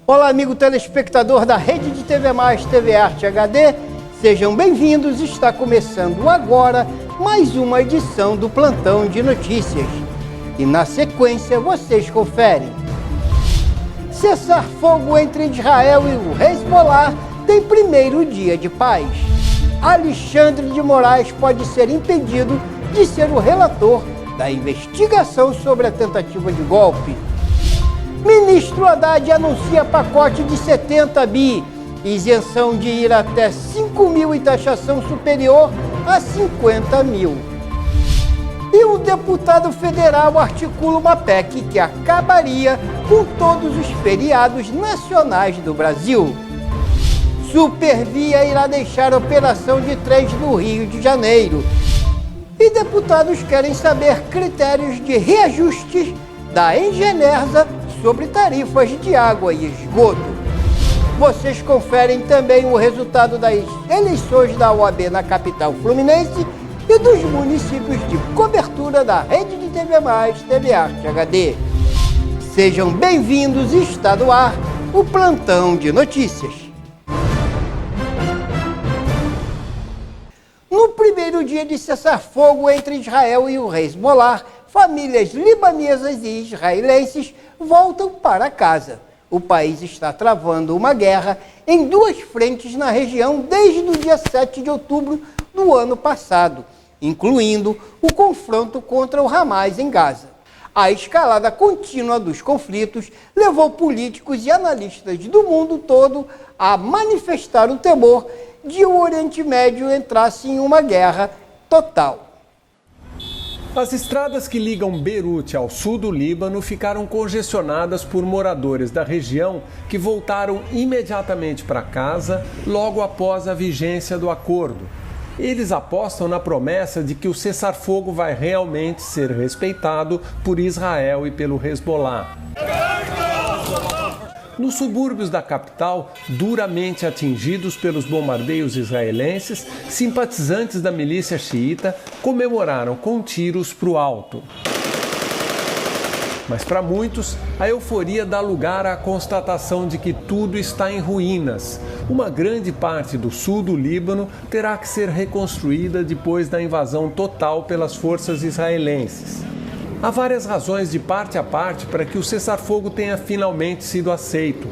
Olá, amigo telespectador da Rede de TV Mais, TV Arte HD. Sejam bem-vindos. Está começando agora mais uma edição do Plantão de Notícias. E na sequência vocês conferem. Cessar fogo entre Israel e o Hezbollah tem primeiro dia de paz. Alexandre de Moraes pode ser impedido de ser o relator da investigação sobre a tentativa de golpe. Ministro Haddad anuncia pacote de 70 bi, isenção de ir até 5 mil e taxação superior a 50 mil. E o deputado federal articula uma PEC que acabaria com todos os feriados nacionais do Brasil. Supervia irá deixar a operação de trens no Rio de Janeiro. E deputados querem saber critérios de reajustes da Engenersa sobre tarifas de água e esgoto. Vocês conferem também o resultado das eleições da OAB na capital fluminense e dos municípios de cobertura da Rede de TV Mais, TV Arte HD. Sejam bem-vindos, está no ar o Plantão de Notícias. No primeiro dia de cessar-fogo entre Israel e o Hezbollah, famílias libanesas e israelenses voltam para casa. O país está travando uma guerra em duas frentes na região desde o dia 7 de outubro do ano passado, incluindo o confronto contra o Hamas em Gaza. A escalada contínua dos conflitos levou políticos e analistas do mundo todo a manifestar o temor de o Oriente Médio entrasse em uma guerra total. As estradas que ligam Beirute ao sul do Líbano ficaram congestionadas por moradores da região que voltaram imediatamente para casa logo após a vigência do acordo. Eles apostam na promessa de que o cessar-fogo vai realmente ser respeitado por Israel e pelo Hezbollah. Nos subúrbios da capital, duramente atingidos pelos bombardeios israelenses, simpatizantes da milícia xiita comemoraram com tiros para o alto. Mas para muitos, a euforia dá lugar à constatação de que tudo está em ruínas. Uma grande parte do sul do Líbano terá que ser reconstruída depois da invasão total pelas forças israelenses. Há várias razões de parte a parte para que o cessar-fogo tenha finalmente sido aceito.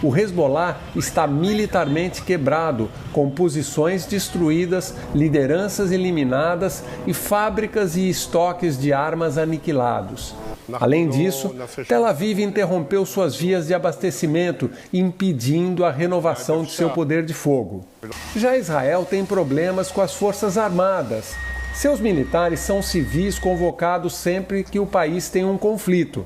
O Hezbollah está militarmente quebrado, com posições destruídas, lideranças eliminadas e fábricas e estoques de armas aniquilados. Além disso, Tel Aviv interrompeu suas vias de abastecimento, impedindo a renovação de seu poder de fogo. Já Israel tem problemas com as forças armadas. Seus militares são civis convocados sempre que o país tem um conflito.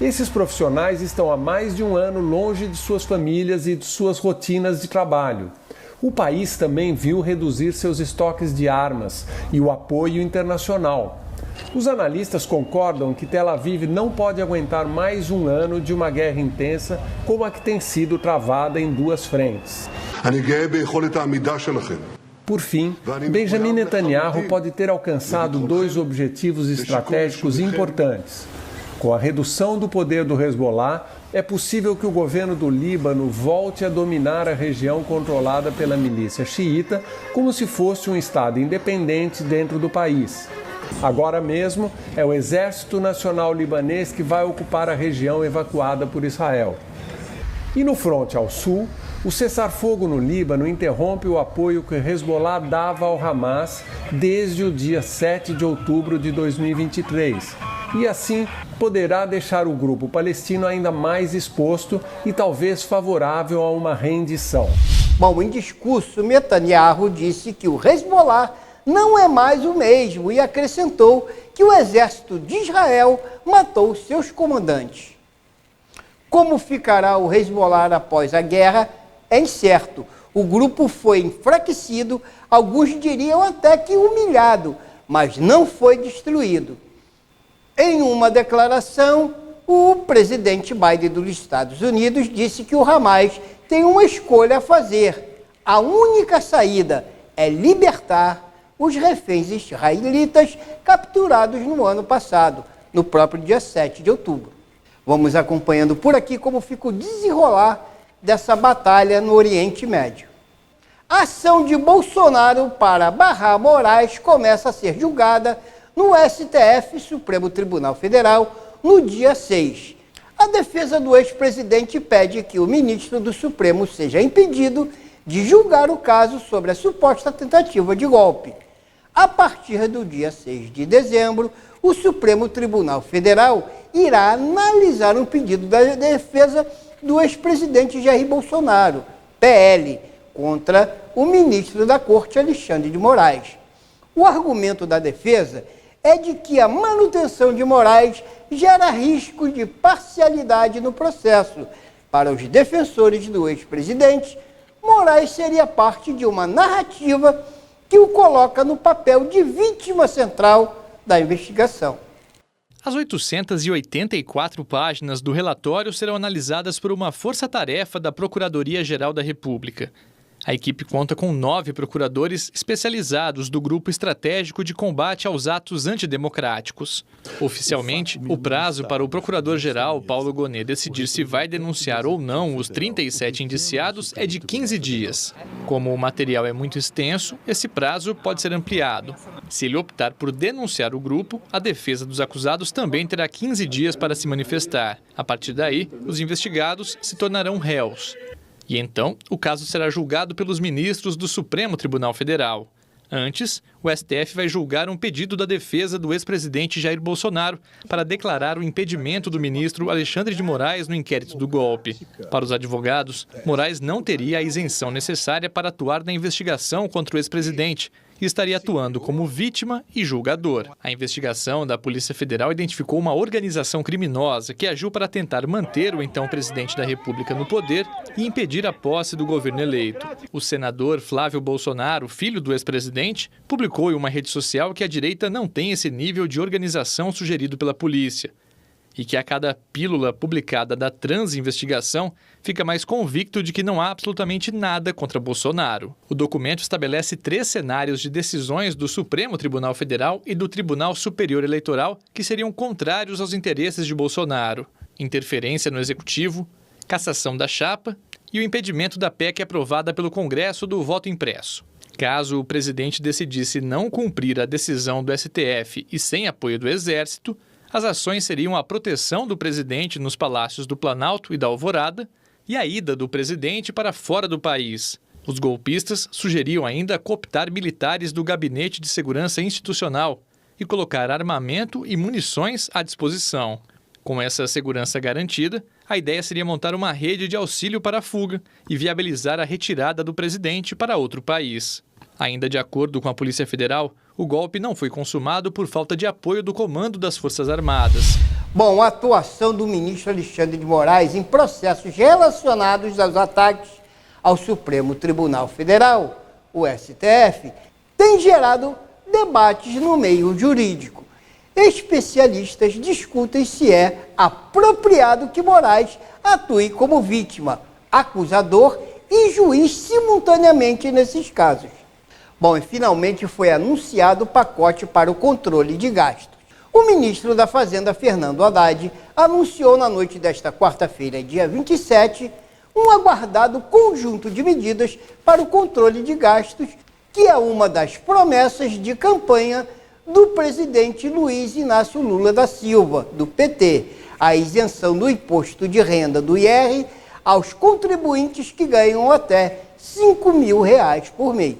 Esses profissionais estão há mais de um ano longe de suas famílias e de suas rotinas de trabalho. O país também viu reduzir seus estoques de armas e o apoio internacional. Os analistas concordam que Tel Aviv não pode aguentar mais um ano de uma guerra intensa como a que tem sido travada em duas frentes. Por fim, Benjamin Netanyahu pode ter alcançado dois objetivos estratégicos importantes. Com a redução do poder do Hezbollah, é possível que o governo do Líbano volte a dominar a região controlada pela milícia xiita, como se fosse um estado independente dentro do país. Agora mesmo, é o Exército Nacional Libanês que vai ocupar a região evacuada por Israel. E no fronte ao sul, o cessar-fogo no Líbano interrompe o apoio que o Hezbollah dava ao Hamas desde o dia 7 de outubro de 2023. E assim poderá deixar o grupo palestino ainda mais exposto e talvez favorável a uma rendição. Bom, em discurso, Netanyahu disse que o Hezbollah não é mais o mesmo e acrescentou que o exército de Israel matou seus comandantes. Como ficará o Hezbollah após a guerra é incerto. O grupo foi enfraquecido, alguns diriam até que humilhado, mas não foi destruído. Em uma declaração, o presidente Biden dos Estados Unidos disse que o Hamas tem uma escolha a fazer. A única saída é libertar os reféns israelitas capturados no ano passado, no próprio dia 7 de outubro. Vamos acompanhando por aqui como fica o desenrolar dessa batalha no Oriente Médio. A ação de Bolsonaro para barrar Moraes começa a ser julgada no STF, Supremo Tribunal Federal, no dia 6. A defesa do ex-presidente pede que o ministro do Supremo seja impedido de julgar o caso sobre a suposta tentativa de golpe. A partir do dia 6 de dezembro, o Supremo Tribunal Federal irá analisar um pedido da defesa do ex-presidente Jair Bolsonaro, PL, contra o ministro da Corte, Alexandre de Moraes. O argumento da defesa é de que a manutenção de Moraes gera risco de parcialidade no processo. Para os defensores do ex-presidente, Moraes seria parte de uma narrativa que o coloca no papel de vítima central da investigação. As 884 páginas do relatório serão analisadas por uma força-tarefa da Procuradoria-Geral da República. A equipe conta com 9 procuradores especializados do Grupo Estratégico de Combate aos Atos Antidemocráticos. Oficialmente, o prazo para o procurador-geral, Paulo Gonet, decidir se vai denunciar ou não os 37 indiciados é de 15 dias. Como o material é muito extenso, esse prazo pode ser ampliado. Se ele optar por denunciar o grupo, a defesa dos acusados também terá 15 dias para se manifestar. A partir daí, os investigados se tornarão réus. E então, o caso será julgado pelos ministros do Supremo Tribunal Federal. Antes, o STF vai julgar um pedido da defesa do ex-presidente Jair Bolsonaro para declarar o impedimento do ministro Alexandre de Moraes no inquérito do golpe. Para os advogados, Moraes não teria a isenção necessária para atuar na investigação contra o ex-presidente e estaria atuando como vítima e julgador. A investigação da Polícia Federal identificou uma organização criminosa que agiu para tentar manter o então presidente da República no poder e impedir a posse do governo eleito. O senador Flávio Bolsonaro, filho do ex-presidente, publicou em uma rede social que a direita não tem esse nível de organização sugerido pela polícia e que a cada pílula publicada da transinvestigação fica mais convicto de que não há absolutamente nada contra Bolsonaro. O documento estabelece 3 cenários de decisões do Supremo Tribunal Federal e do Tribunal Superior Eleitoral que seriam contrários aos interesses de Bolsonaro: interferência no Executivo, cassação da chapa e o impedimento da PEC aprovada pelo Congresso do voto impresso. Caso o presidente decidisse não cumprir a decisão do STF e sem apoio do Exército, as ações seriam a proteção do presidente nos palácios do Planalto e da Alvorada e a ida do presidente para fora do país. Os golpistas sugeriam ainda cooptar militares do Gabinete de Segurança Institucional e colocar armamento e munições à disposição. Com essa segurança garantida, a ideia seria montar uma rede de auxílio para a fuga e viabilizar a retirada do presidente para outro país. Ainda de acordo com a Polícia Federal, o golpe não foi consumado por falta de apoio do comando das Forças Armadas. Bom, a atuação do ministro Alexandre de Moraes em processos relacionados aos ataques ao Supremo Tribunal Federal, o STF, tem gerado debates no meio jurídico. Especialistas discutem se é apropriado que Moraes atue como vítima, acusador e juiz simultaneamente nesses casos. Bom, e finalmente foi anunciado o pacote para o controle de gastos. O ministro da Fazenda, Fernando Haddad, anunciou na noite desta quarta-feira, dia 27, um aguardado conjunto de medidas para o controle de gastos, que é uma das promessas de campanha do presidente Luiz Inácio Lula da Silva, do PT, a isenção do imposto de renda do IR aos contribuintes que ganham até R$5 mil por mês.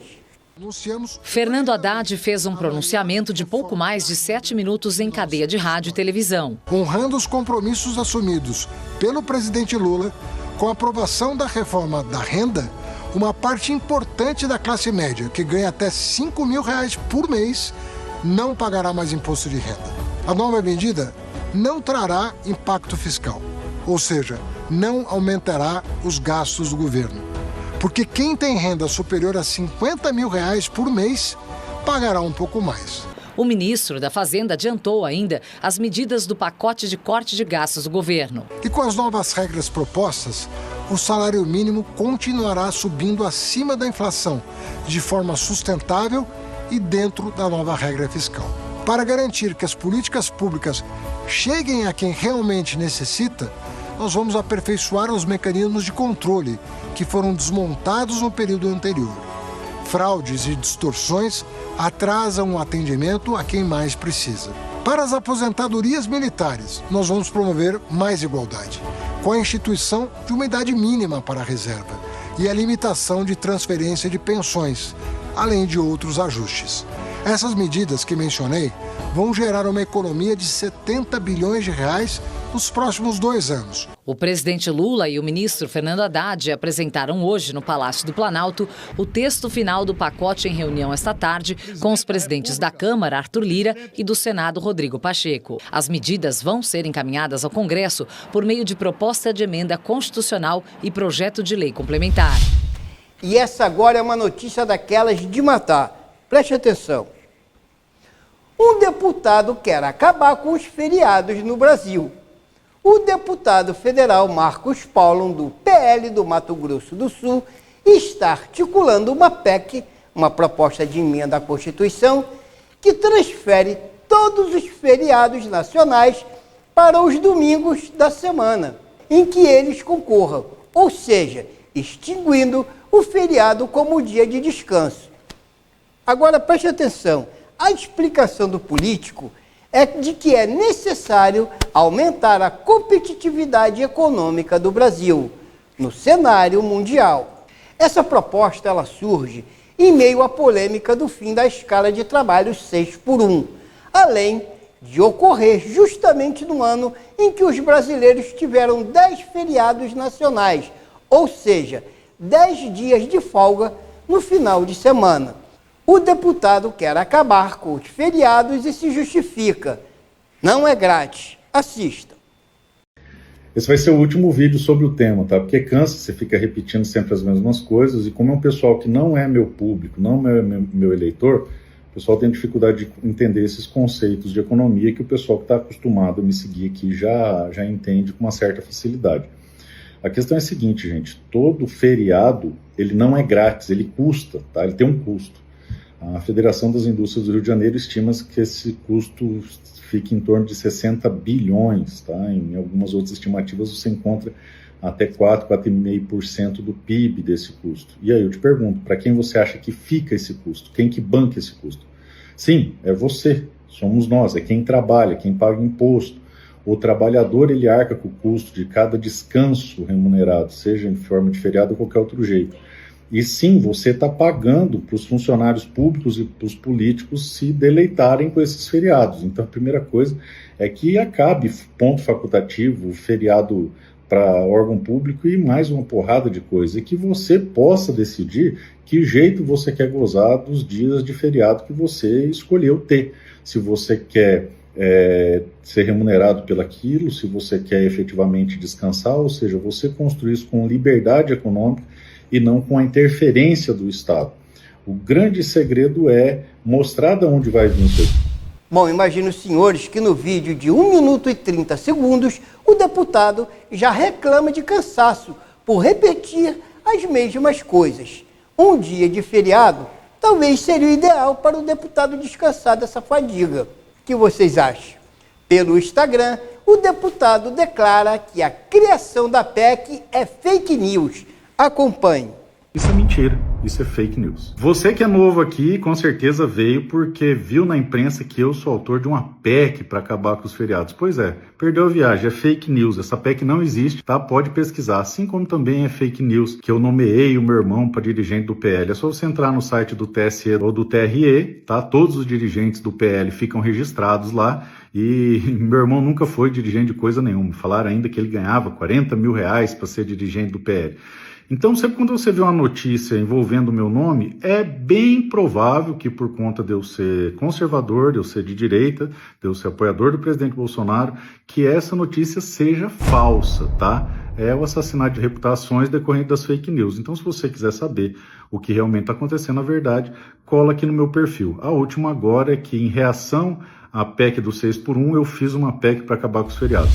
Fernando Haddad fez um pronunciamento de pouco mais de 7 minutos em cadeia de rádio e televisão. Honrando os compromissos assumidos pelo presidente Lula, com a aprovação da reforma da renda, uma parte importante da classe média, que ganha até R$5 mil por mês, não pagará mais imposto de renda. A nova medida não trará impacto fiscal, ou seja, não aumentará os gastos do governo. Porque quem tem renda superior a R$50 mil por mês pagará um pouco mais. O ministro da Fazenda adiantou ainda as medidas do pacote de corte de gastos do governo. E com as novas regras propostas, o salário mínimo continuará subindo acima da inflação, de forma sustentável e dentro da nova regra fiscal. Para garantir que as políticas públicas cheguem a quem realmente necessita, nós vamos aperfeiçoar os mecanismos de controle que foram desmontados no período anterior. Fraudes e distorções atrasam o atendimento a quem mais precisa. Para as aposentadorias militares, nós vamos promover mais igualdade, com a instituição de uma idade mínima para a reserva e a limitação de transferência de pensões, além de outros ajustes. Essas medidas que mencionei vão gerar uma economia de 70 bilhões de reais nos próximos 2 anos. O presidente Lula e o ministro Fernando Haddad apresentaram hoje no Palácio do Planalto o texto final do pacote em reunião esta tarde com os presidentes da Câmara, Arthur Lira, e do Senado, Rodrigo Pacheco. As medidas vão ser encaminhadas ao Congresso por meio de proposta de emenda constitucional e projeto de lei complementar. E essa agora é uma notícia daquelas de matar. Preste atenção. Um deputado quer acabar com os feriados no Brasil. O deputado federal Marcos Paulo, do PL do Mato Grosso do Sul, está articulando uma PEC, uma proposta de emenda à Constituição, que transfere todos os feriados nacionais para os domingos da semana, em que eles concorram, ou seja, extinguindo o feriado como dia de descanso. Agora, preste atenção, a explicação do político é de que é necessário aumentar a competitividade econômica do Brasil no cenário mundial. Essa proposta ela surge em meio à polêmica do fim da escala de trabalho 6x1, além de ocorrer justamente no ano em que os brasileiros tiveram 10 feriados nacionais, ou seja, 10 dias de folga no final de semana. O deputado quer acabar com os feriados e se justifica. Não é grátis. Assista. Esse vai ser o último vídeo sobre o tema, tá? Porque cansa, você fica repetindo sempre as mesmas coisas, e como é um pessoal que não é meu público, não é meu eleitor, o pessoal tem dificuldade de entender esses conceitos de economia que o pessoal que está acostumado a me seguir aqui já entende com uma certa facilidade. A questão é a seguinte, gente, todo feriado, ele não é grátis, ele custa, tá? Ele tem um custo. A Federação das Indústrias do Rio de Janeiro estima que esse custo fique em torno de 60 bilhões, tá? Em algumas outras estimativas você encontra até 4,5% do PIB desse custo. E aí eu te pergunto, para quem você acha que fica esse custo? Quem que banca esse custo? Sim, é você, somos nós, é quem trabalha, quem paga imposto. O trabalhador, ele arca com o custo de cada descanso remunerado, seja em forma de feriado ou qualquer outro jeito. E sim, você está pagando para os funcionários públicos e para os políticos se deleitarem com esses feriados. Então, a primeira coisa é que acabe ponto facultativo, feriado para órgão público e mais uma porrada de coisa. E que você possa decidir que jeito você quer gozar dos dias de feriado que você escolheu ter. Se você quer ser remunerado pelaquilo, se você quer efetivamente descansar, ou seja, você construir isso com liberdade econômica e não com a interferência do Estado. O grande segredo é mostrar de onde vai vir isso. Bom, imagino os senhores que no vídeo de 1 minuto e 30 segundos, o deputado já reclama de cansaço por repetir as mesmas coisas. Um dia de feriado talvez seria o ideal para o deputado descansar dessa fadiga. O que vocês acham? Pelo Instagram, o deputado declara que a criação da PEC é fake news. Acompanhe. Isso é mentira, isso é fake news. Você que é novo aqui, com certeza veio porque viu na imprensa que eu sou autor de uma PEC para acabar com os feriados. Pois é, perdeu a viagem, é fake news, essa PEC não existe, tá? Pode pesquisar, assim como também é fake news que eu nomeei o meu irmão para dirigente do PL. É só você entrar no site do TSE ou do TRE, tá? Todos os dirigentes do PL ficam registrados lá. E meu irmão nunca foi dirigente de coisa nenhuma. Falaram ainda que ele ganhava 40 mil reais para ser dirigente do PL. Então, sempre quando você vê uma notícia envolvendo o meu nome, é bem provável que por conta de eu ser conservador, de eu ser de direita, de eu ser apoiador do presidente Bolsonaro, que essa notícia seja falsa, tá? É o assassinato de reputações decorrente das fake news. Então, se você quiser saber o que realmente está acontecendo, na verdade, cola aqui no meu perfil. A última agora é que, em reação à PEC do 6x1, eu fiz uma PEC para acabar com os feriados.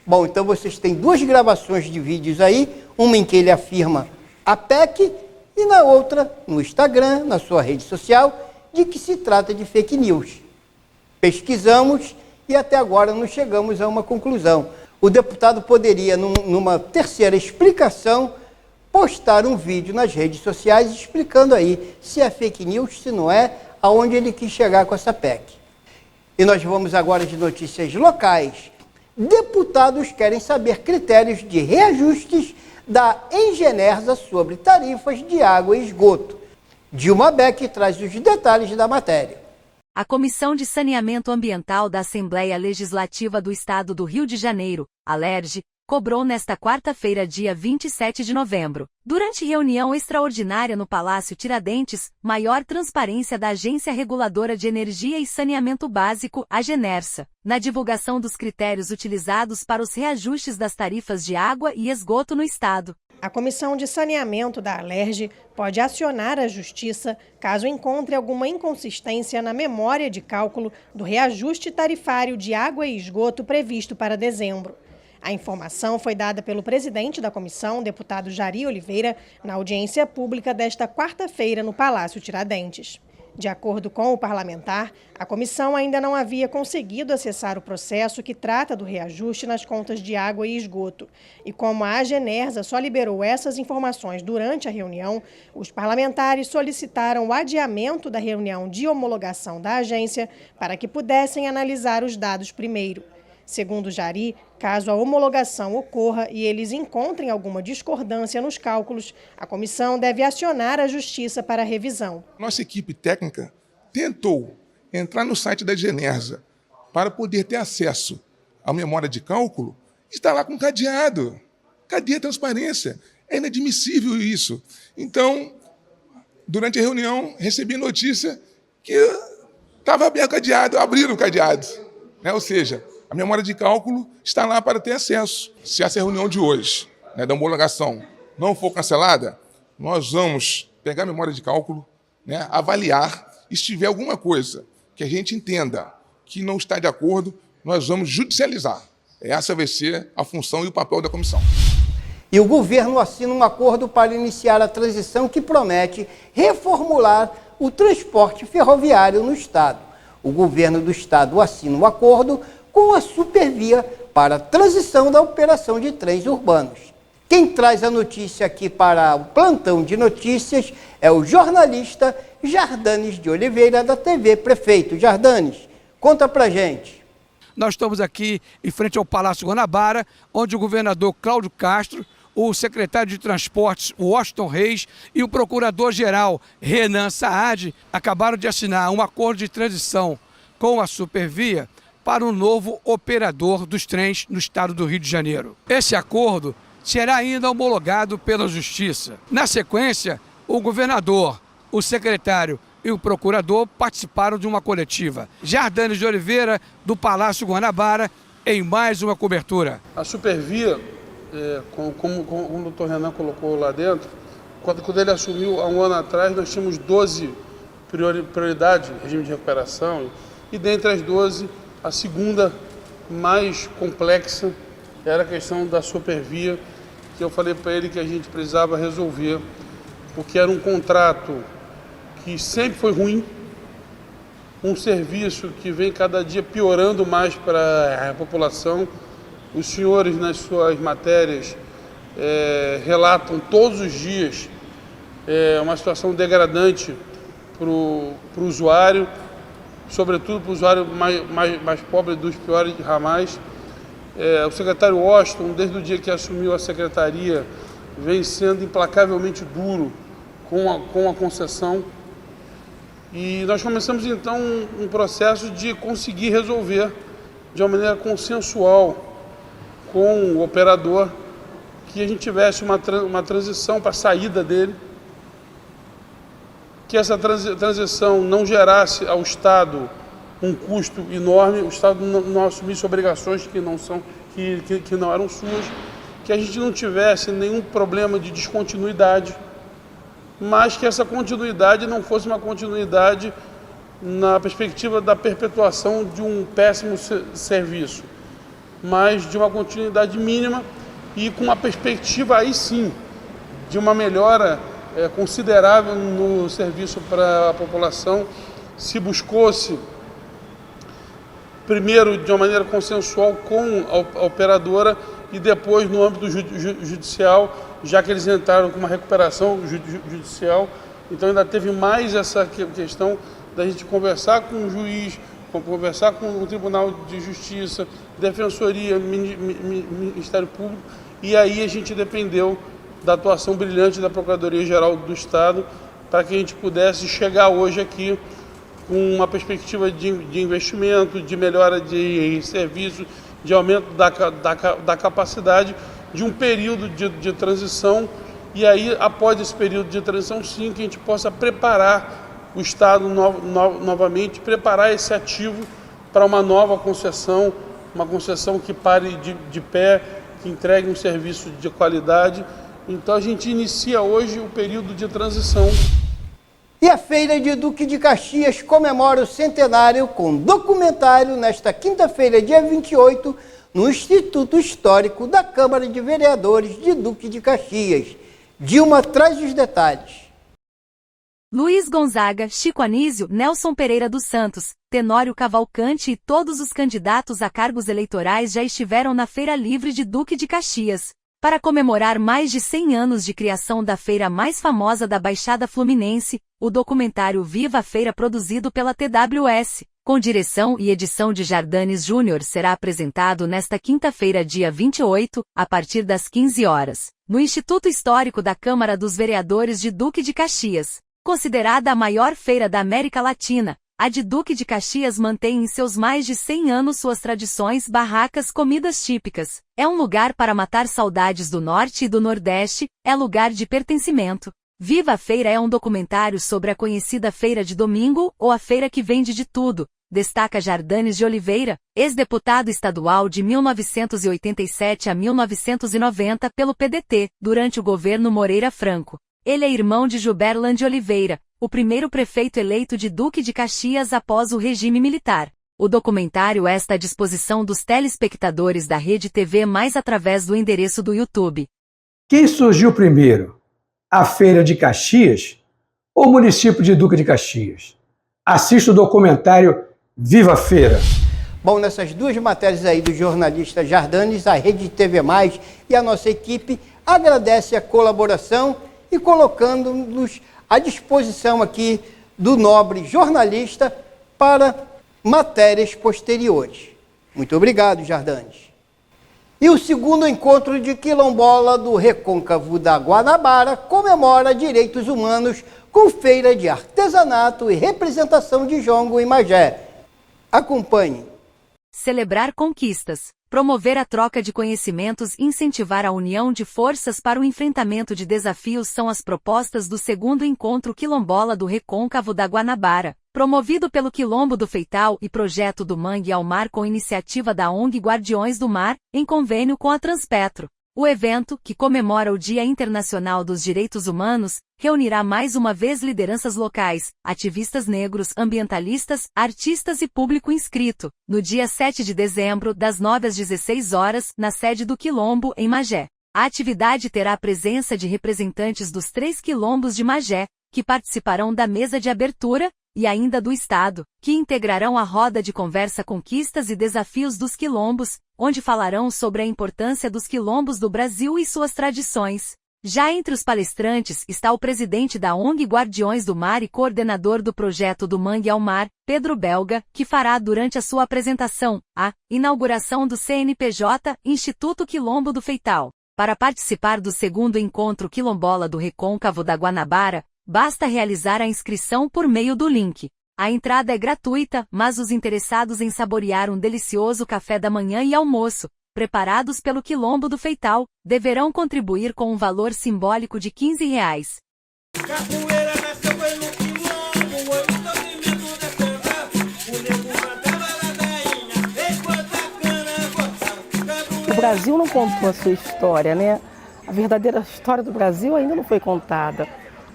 Bom, então vocês têm 2 gravações de vídeos aí, uma em que ele afirma a PEC e na outra, no Instagram, na sua rede social, de que se trata de fake news. Pesquisamos e até agora não chegamos a uma conclusão. O deputado poderia, numa terceira explicação, postar um vídeo nas redes sociais explicando aí se é fake news, se não é, aonde ele quis chegar com essa PEC. E nós vamos agora de notícias locais. Deputados querem saber critérios de reajustes da Engenersa sobre tarifas de água e esgoto. Dilma Beck traz os detalhes da matéria. A Comissão de Saneamento Ambiental da Assembleia Legislativa do Estado do Rio de Janeiro, ALERJ, cobrou nesta quarta-feira, dia 27 de novembro, durante reunião extraordinária no Palácio Tiradentes, maior transparência da Agência Reguladora de Energia e Saneamento Básico, Agenersa, na divulgação dos critérios utilizados para os reajustes das tarifas de água e esgoto no Estado. A Comissão de Saneamento da ALERJ pode acionar a Justiça caso encontre alguma inconsistência na memória de cálculo do reajuste tarifário de água e esgoto previsto para dezembro. A informação foi dada pelo presidente da comissão, deputado Jari Oliveira, na audiência pública desta quarta-feira no Palácio Tiradentes. De acordo com o parlamentar, a comissão ainda não havia conseguido acessar o processo que trata do reajuste nas contas de água e esgoto. E como a Agenersa só liberou essas informações durante a reunião, os parlamentares solicitaram o adiamento da reunião de homologação da agência para que pudessem analisar os dados primeiro. Segundo Jari, caso a homologação ocorra e eles encontrem alguma discordância nos cálculos, a comissão deve acionar a Justiça para revisão. Nossa equipe técnica tentou entrar no site da Agenersa para poder ter acesso à memória de cálculo, está lá com cadeado. Cadê a transparência? É inadmissível isso. Então, durante a reunião, recebi notícia que estava aberto o cadeado, abriram o cadeado. Ou seja, a memória de cálculo está lá para ter acesso. Se essa reunião de hoje, da homologação, não for cancelada, nós vamos pegar a memória de cálculo, avaliar, e se tiver alguma coisa que a gente entenda que não está de acordo, nós vamos judicializar. Essa vai ser a função e o papel da comissão. E o governo assina um acordo para iniciar a transição que promete reformular o transporte ferroviário no Estado. O governo do Estado assina um acordo com a Supervia para a transição da operação de trens urbanos. Quem traz a notícia aqui para o Plantão de Notícias é o jornalista Jardanes de Oliveira, da TV Prefeito. Jardanes, conta pra gente. Nós estamos aqui em frente ao Palácio Guanabara, onde o governador Cláudio Castro, o secretário de Transportes, Washington Reis, e o procurador-geral, Renan Saad, acabaram de assinar um acordo de transição com a Supervia para um novo operador dos trens no estado do Rio de Janeiro. Esse acordo será ainda homologado pela Justiça. Na sequência, o governador, o secretário e o procurador participaram de uma coletiva. Jardanes de Oliveira, do Palácio Guanabara, em mais uma cobertura. A Supervia, como o doutor Renan colocou lá dentro, quando ele assumiu há um ano atrás, nós tínhamos 12 prioridades de regime de recuperação, e dentre as 12, a segunda mais complexa era a questão da Supervia, que eu falei para ele que a gente precisava resolver, porque era um contrato que sempre foi ruim, um serviço que vem cada dia piorando mais para a população. Os senhores, nas suas matérias, relatam todos os dias uma situação degradante para o usuário, sobretudo para o usuário mais pobre dos piores ramais. O secretário Washington, desde o dia que assumiu a secretaria, vem sendo implacavelmente duro com a concessão. E nós começamos então um processo de conseguir resolver de uma maneira consensual com o operador, que a gente tivesse uma transição para a saída dele, que essa transição não gerasse ao Estado um custo enorme, o Estado não assumisse obrigações que não eram suas, que a gente não tivesse nenhum problema de descontinuidade, mas que essa continuidade não fosse uma continuidade na perspectiva da perpetuação de um péssimo serviço, mas de uma continuidade mínima e com uma perspectiva aí sim de uma melhora considerável no serviço para a população. Se buscou-se primeiro de uma maneira consensual com a operadora e depois no âmbito judicial, já que eles entraram com uma recuperação judicial. Então ainda teve mais essa questão da gente conversar com o juiz, conversar com o Tribunal de Justiça, Defensoria, Ministério Público, e aí a gente dependeu da atuação brilhante da Procuradoria-Geral do Estado para que a gente pudesse chegar hoje aqui com uma perspectiva de investimento, de melhora de serviço, de aumento da capacidade de um período de transição, e aí, após esse período de transição, sim, que a gente possa preparar o Estado novamente, preparar esse ativo para uma nova concessão, uma concessão que pare de pé, que entregue um serviço de qualidade. Então a gente inicia hoje o período de transição. E a Feira de Duque de Caxias comemora o centenário com documentário nesta quinta-feira, dia 28, no Instituto Histórico da Câmara de Vereadores de Duque de Caxias. Dilma traz os detalhes. Luiz Gonzaga, Chico Anísio, Nelson Pereira dos Santos, Tenório Cavalcante e todos os candidatos a cargos eleitorais já estiveram na Feira Livre de Duque de Caxias. Para comemorar mais de 100 anos de criação da feira mais famosa da Baixada Fluminense, o documentário Viva a Feira, produzido pela TWS, com direção e edição de Jardanes Júnior, será apresentado nesta quinta-feira, dia 28, a partir das 15 horas, no Instituto Histórico da Câmara dos Vereadores de Duque de Caxias. Considerada a maior feira da América Latina, a de Duque de Caxias mantém em seus mais de 100 anos suas tradições, barracas, comidas típicas. É um lugar para matar saudades do Norte e do Nordeste, é lugar de pertencimento. Viva a Feira é um documentário sobre a conhecida Feira de Domingo, ou a feira que vende de tudo, destaca Jardanes de Oliveira, ex-deputado estadual de 1987 a 1990 pelo PDT, durante o governo Moreira Franco. Ele é irmão de Gilberlan de Oliveira, o primeiro prefeito eleito de Duque de Caxias após o regime militar. O documentário está à disposição dos telespectadores da Rede TV Mais através do endereço do YouTube. Quem surgiu primeiro? A Feira de Caxias ou o município de Duque de Caxias? Assista o documentário Viva a Feira. Bom, nessas duas matérias aí do jornalista Jardanes, a Rede TV Mais e a nossa equipe agradece a colaboração e colocando-nos à disposição aqui do nobre jornalista para matérias posteriores. Muito obrigado, Jardanes. E o segundo encontro de quilombola do Recôncavo da Guanabara comemora direitos humanos com feira de artesanato e representação de jongo em Magé. Acompanhe. Celebrar conquistas, promover a troca de conhecimentos e incentivar a união de forças para o enfrentamento de desafios são as propostas do segundo encontro quilombola do Recôncavo da Guanabara, promovido pelo Quilombo do Feital e Projeto do Mangue ao Mar com iniciativa da ONG Guardiões do Mar, em convênio com a Transpetro. O evento, que comemora o Dia Internacional dos Direitos Humanos, reunirá mais uma vez lideranças locais, ativistas negros, ambientalistas, artistas e público inscrito, no dia 7 de dezembro, das 9 às 16 horas, na sede do Quilombo, em Magé. A atividade terá a presença de representantes dos 3 quilombos de Magé, que participarão da mesa de abertura, e ainda do Estado, que integrarão a roda de conversa Conquistas e Desafios dos Quilombos, onde falarão sobre a importância dos quilombos do Brasil e suas tradições. Já entre os palestrantes está o presidente da ONG Guardiões do Mar e coordenador do projeto do Mangue ao Mar, Pedro Belga, que fará durante a sua apresentação a inauguração do CNPJ, Instituto Quilombo do Feital. Para participar do segundo encontro quilombola do Recôncavo da Guanabara, basta realizar a inscrição por meio do link. A entrada é gratuita, mas os interessados em saborear um delicioso café da manhã e almoço, preparados pelo Quilombo do Feital, deverão contribuir com um valor simbólico de R$15. O Brasil não contou a sua história, né? A verdadeira história do Brasil ainda não foi contada.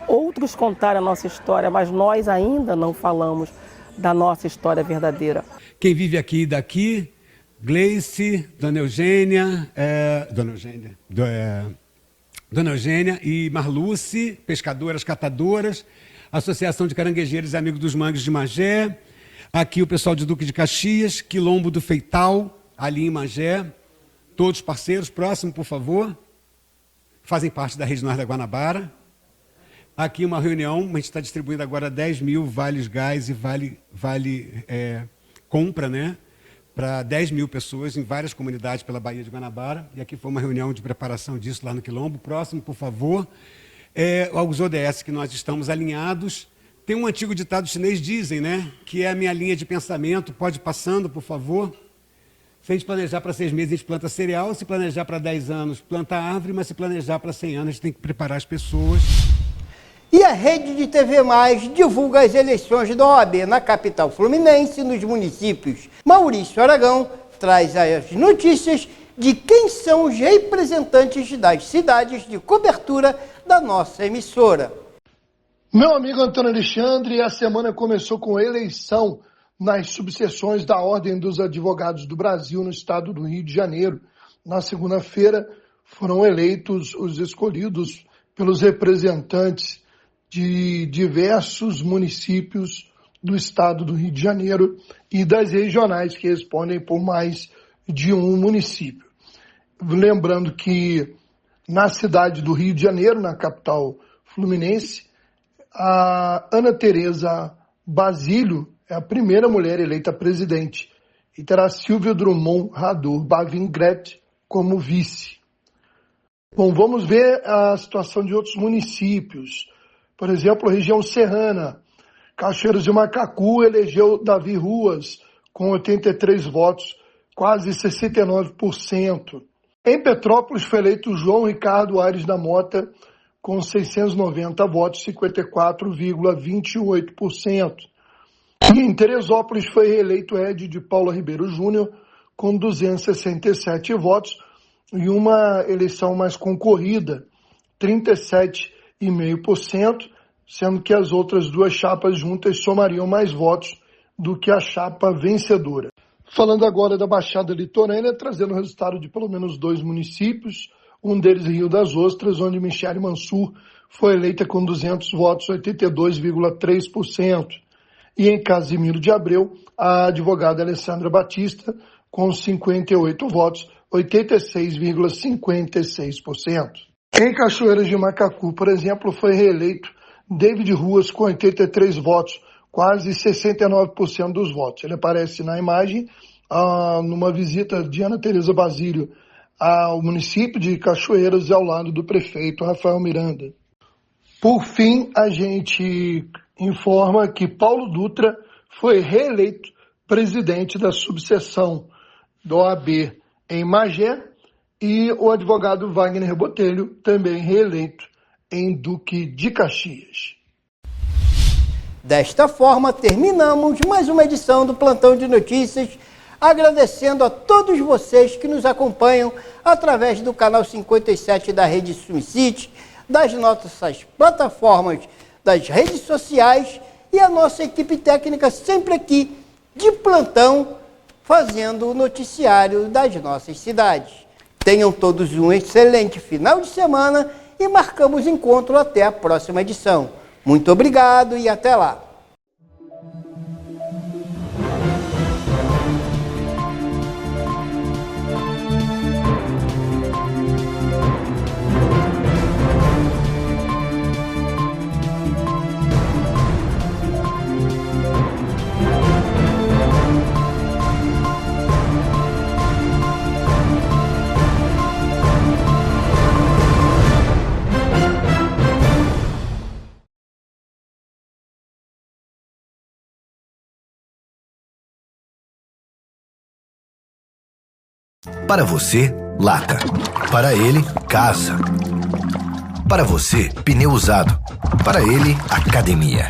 Outros contaram a nossa história, mas nós ainda não falamos da nossa história verdadeira. Quem vive aqui e daqui, Gleice, Dona Eugênia e Marluce, pescadoras, catadoras, Associação de Caranguejeiros e Amigos dos Mangues de Magé, Aqui o pessoal de Duque de Caxias, Quilombo do Feital, ali em Magé, todos parceiros, próximo, por favor. Fazem parte da Rede Norte da Guanabara. Aqui uma reunião, a gente está distribuindo agora 10 mil vales gás e vale compra, né? Para 10 mil pessoas em várias comunidades pela Baía de Guanabara. E aqui foi uma reunião de preparação disso lá no Quilombo. Próximo, por favor. Os ODS que nós estamos alinhados. Tem um antigo ditado chinês, dizem, né? Que é a minha linha de pensamento. Pode ir passando, por favor. Se a gente planejar para 6 meses, a gente planta cereal. Se planejar para 10 anos, planta árvore. Mas se planejar para 100 anos, a gente tem que preparar as pessoas. E a Rede de TV Mais divulga as eleições da OAB na capital fluminense e nos municípios. Maurício Aragão traz as notícias de quem são os representantes das cidades de cobertura da nossa emissora. Meu amigo Antônio Alexandre, a semana começou com eleição nas subseções da Ordem dos Advogados do Brasil no estado do Rio de Janeiro. Na segunda-feira foram eleitos os escolhidos pelos representantes de diversos municípios do estado do Rio de Janeiro e das regionais que respondem por mais de um município. Lembrando que na cidade do Rio de Janeiro, na capital fluminense, a Ana Tereza Basílio é a primeira mulher eleita presidente e terá Silvia Drummond Rador Bavingret como vice. Bom, vamos ver a situação de outros municípios. Por exemplo, a região serrana, Cachoeiras de Macacu elegeu Davi Ruas com 83 votos, quase 69%. Em Petrópolis foi eleito João Ricardo Aires da Mota com 690 votos, 54,28%. E em Teresópolis foi reeleito Ed de Paula Ribeiro Júnior com 267 votos e uma eleição mais concorrida, 37,5%, sendo que as outras duas chapas juntas somariam mais votos do que a chapa vencedora. Falando agora da Baixada Litorânea, trazendo o resultado de pelo menos 2 municípios, um deles Rio das Ostras, onde Michele Mansur foi eleita com 200 votos, 82,3%. E em Casimiro de Abreu, a advogada Alessandra Batista, com 58 votos, 86,56%. Em Cachoeiras de Macacu, por exemplo, foi reeleito David Ruas com 83 votos, quase 69% dos votos. Ele aparece na imagem numa visita de Ana Tereza Basílio ao município de Cachoeiras ao lado do prefeito Rafael Miranda. Por fim, a gente informa que Paulo Dutra foi reeleito presidente da subseção do OAB em Magé e o advogado Wagner Botelho também reeleito em Duque de Caxias. Desta forma, terminamos mais uma edição do Plantão de Notícias, agradecendo a todos vocês que nos acompanham através do canal 57 da Rede Sumicity, das nossas plataformas, das redes sociais e a nossa equipe técnica sempre aqui de plantão, fazendo o noticiário das nossas cidades. Tenham todos um excelente final de semana e marcamos encontro até a próxima edição. Muito obrigado e até lá! Para você, lata. Para ele, casa. Para você, pneu usado. Para ele, academia.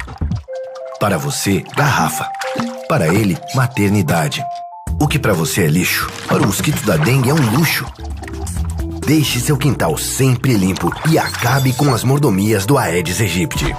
Para você, garrafa. Para ele, maternidade. O que para você é lixo, para o mosquito da dengue é um luxo. Deixe seu quintal sempre limpo e acabe com as mordomias do Aedes aegypti.